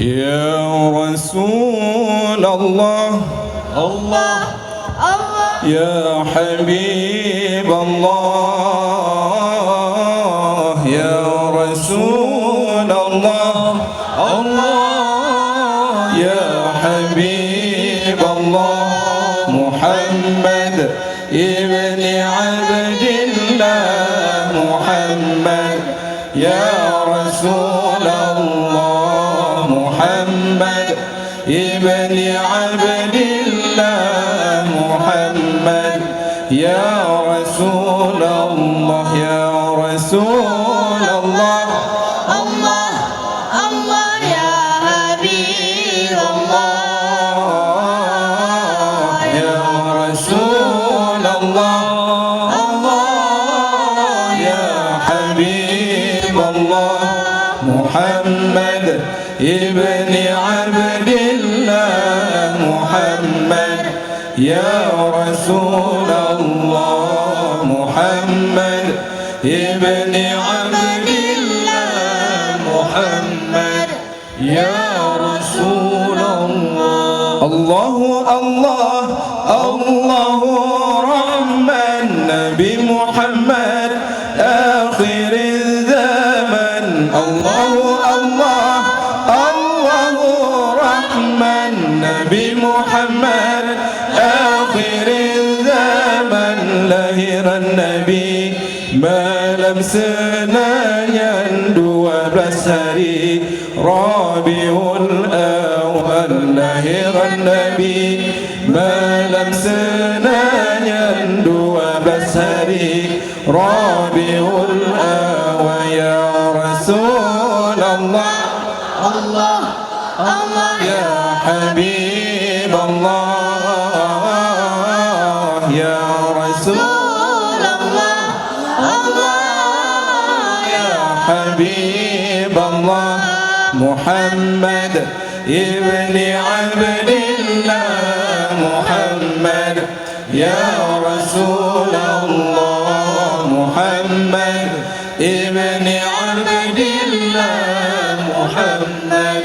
يا رسول الله الله الله يا حبيب الله يا رسول الله الله يا حبيب الله محمد ابن عبد الله محمد يا رسول الله محمد ابن عبد الله محمد يا رسول الله يا رسول الله الله الله يا حبيب الله يا رسول الله الله يا حبيب الله محمد ابن عبد الله محمد يا رسول الله محمد ابن عبد الله محمد يا رسول الله الله الله الله رحمن نبي محمد آخر الزمن الله الله الله رحمن نبي محمد آخر الزمن لهر النبي ما لمسنا يندو بسري ربيع الأول لهر النبي ما لمسنا يندو بسري ربيع الأول يا رسول الله الله الله يا حبيب الله يا رسول الله الله يا حبيب الله محمد ابن عبد الله محمد يا رسول الله محمد ابن عبد الله محمد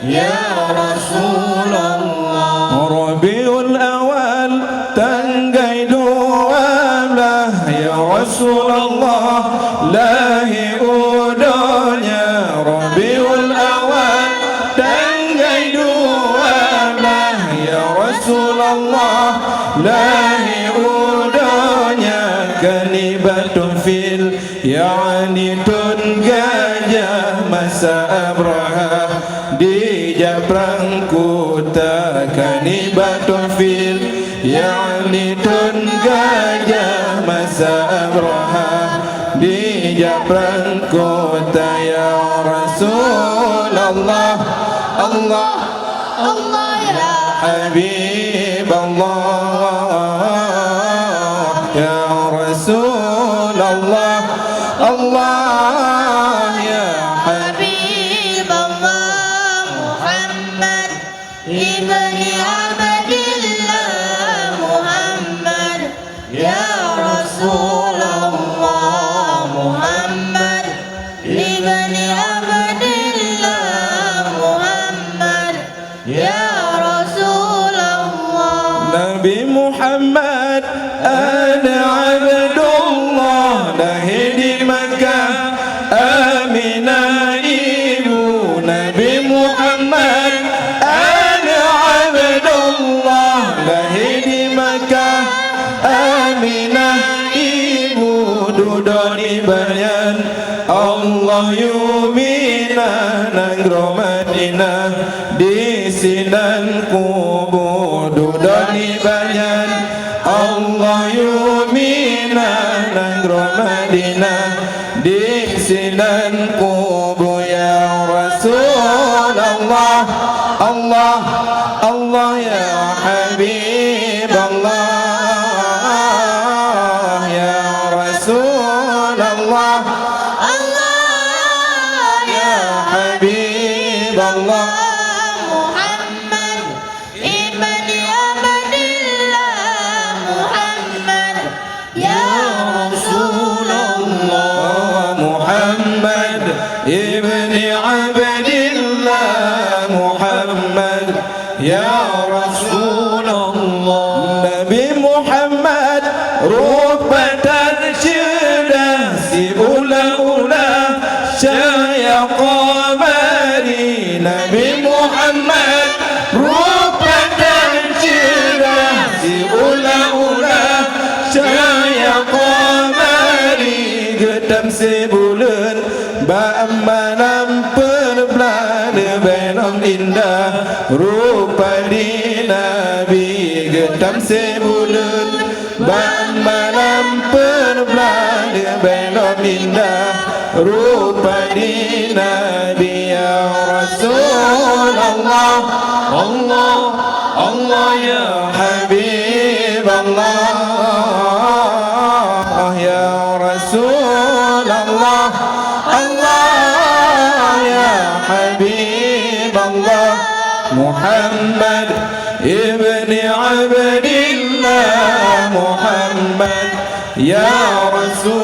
يا رسول الله ربيع الأول تنقيد وامله يا رسول الله لا يؤدنيا ربيع الأول تنقيد وامله يا رسول الله لا يؤدنيا كنبة في يعني تنقاجه masa Abraha di Jabrang Kuta kanibatun fil yani tun gajah masa Abraha di Jabrang Kuta ya Rasulullah Allah الله يا Habib Allah ya Rasulullah Allah ya حبيب الله محمد ابن عبد الله محمد يا رسول الله محمد ابن عبد الله محمد يا رسول الله Nabi Muhammad ada Abdullah lahir di Makkah Aminah ibu Nabi Muhammad ada Abdullah lahir di Makkah Aminah ibu duduk di Banyan Allah yumina nanggro Madinah di sinan kubur duduk di Banyan Allah yumina nanggro Madinah di sinan kubur ya Rasulullah Allah Allah ya Habib Allah ya Rasulullah الله ya Habib Allah محمد ابن عبد الله محمد يا رسول الله محمد ابن عبد الله rupa tersyudah si ula-ula syaya qamari Nabi Muhammad rupa tersyudah si ula-ula syaya qamari gedam sebulan ba'amalam perbelana benom indah rupa di Nabi gedam sebulan ba'amalam perbelana benom indah rupa di Nabi ya Rasulullah Allah Allah ya Habib Allah ya Rasulullah Allah ya Habib Allah Muhammad ibni Abdillah Muhammad ya Rasul